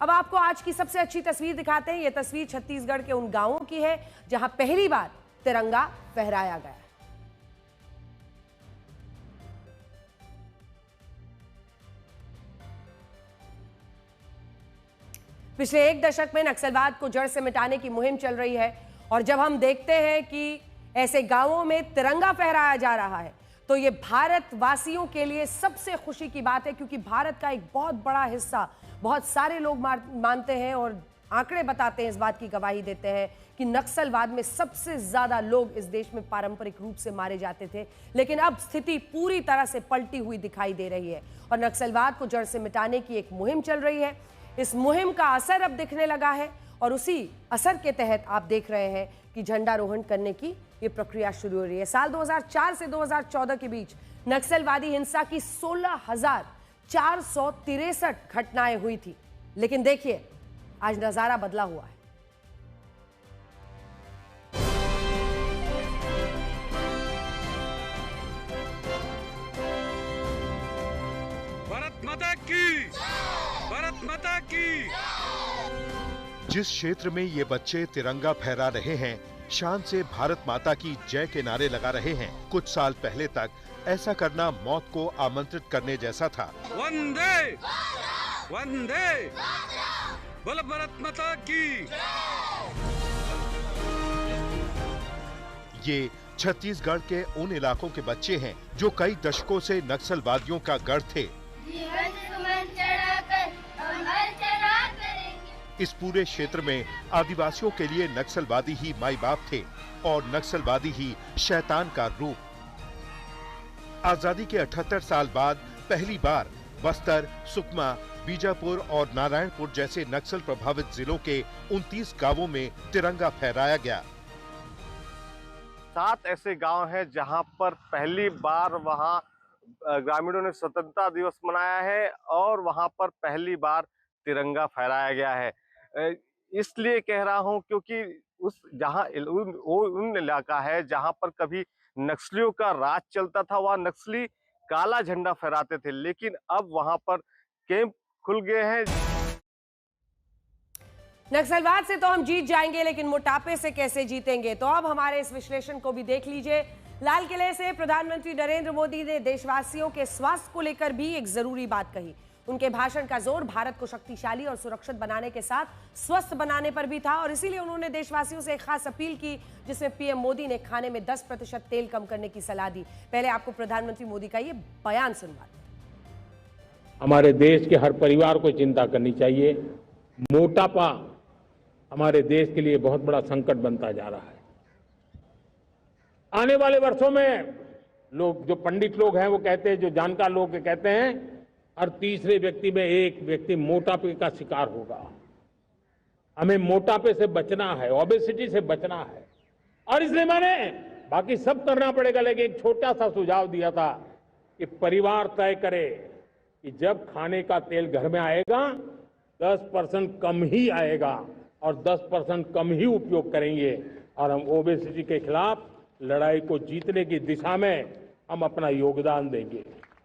अब आपको आज की सबसे अच्छी तस्वीर दिखाते हैं। यह तस्वीर छत्तीसगढ़ के उन गांवों की है जहां पहली बार तिरंगा फहराया गया। पिछले एक दशक में नक्सलवाद को जड़ से मिटाने की मुहिम चल रही है और जब हम देखते हैं कि ऐसे गांवों में तिरंगा फहराया जा रहा है तो ये भारतवासियों के लिए सबसे खुशी की बात है, क्योंकि भारत का एक बहुत बड़ा हिस्सा बहुत सारे लोग मानते हैं और आंकड़े बताते हैं, इस बात की गवाही देते हैं कि नक्सलवाद में सबसे ज्यादा लोग इस देश में पारंपरिक रूप से मारे जाते थे। लेकिन अब स्थिति पूरी तरह से पलटी हुई दिखाई दे रही है और नक्सलवाद को जड़ से मिटाने की एक मुहिम चल रही है। इस मुहिम का असर अब दिखने लगा है और उसी असर के तहत आप देख रहे हैं कि झंडारोहण करने की ये प्रक्रिया शुरू हो रही है। साल 2004 से 2014 के बीच नक्सलवादी हिंसा की 16,463 घटनाएं हुई थी, लेकिन देखिए आज नजारा बदला हुआ है। भारत माता की, भारत माता की। जिस क्षेत्र में ये बच्चे तिरंगा फहरा रहे हैं, शान से भारत माता की जय के नारे लगा रहे हैं, कुछ साल पहले तक ऐसा करना मौत को आमंत्रित करने जैसा था। वंदे वंदे बोलो भारत माता की। ये छत्तीसगढ़ के उन इलाकों के बच्चे हैं जो कई दशकों से नक्सलवादियों का गढ़ थे। इस पूरे क्षेत्र में आदिवासियों के लिए नक्सलवादी ही माई बाप थे और नक्सलवादी ही शैतान का रूप। आजादी के 78 साल बाद पहली बार बस्तर, सुकमा, बीजापुर और नारायणपुर जैसे नक्सल प्रभावित जिलों के 29 गांवों में तिरंगा फहराया गया। 7 ऐसे गांव हैं जहां पर पहली बार वहां ग्रामीणों ने स्वतंत्रता दिवस मनाया है और वहां पर पहली बार तिरंगा फहराया गया है। इसलिए कह रहा हूं क्योंकि उस जहां उन इलाका है जहां पर कभी नक्सलियों का राज चलता था, वहां नक्सली काला झंडा फहराते थे, लेकिन अब वहां पर कैंप खुल गए हैं। नक्सलवाद से तो हम जीत जाएंगे, लेकिन मोटापे से कैसे जीतेंगे? तो अब हमारे इस विश्लेषण को भी देख लीजिए। लाल किले से प्रधानमंत्री नरेंद्र मोदी ने देशवासियों के स्वास्थ्य को लेकर भी एक जरूरी बात कही। उनके भाषण का जोर भारत को शक्तिशाली और सुरक्षित बनाने के साथ स्वस्थ बनाने पर भी था और इसीलिए उन्होंने देशवासियों से एक खास अपील की, जिसमें पीएम मोदी ने खाने में 10% तेल कम करने की सलाह दी। पहले आपको प्रधानमंत्री मोदी का ये बयान सुनवाते हैं। हमारे देश के हर परिवार को चिंता करनी चाहिए। मोटापा हमारे देश के लिए बहुत बड़ा संकट बनता जा रहा है। आने वाले वर्षों में लोग, जो पंडित लोग हैं वो कहते हैं, जो जानकार लोग कहते हैं, हर तीसरे व्यक्ति में एक व्यक्ति मोटापे का शिकार होगा। हमें मोटापे से बचना है, ओबेसिटी से बचना है और इसलिए मैंने बाकी सब करना पड़ेगा, लेकिन एक छोटा सा सुझाव दिया था कि परिवार तय करे कि जब खाने का तेल घर में आएगा 10% कम ही आएगा और 10% कम ही उपयोग करेंगे और हम ओबेसिटी के खिलाफ लड़ाई को जीतने की दिशा में हम अपना योगदान देंगे।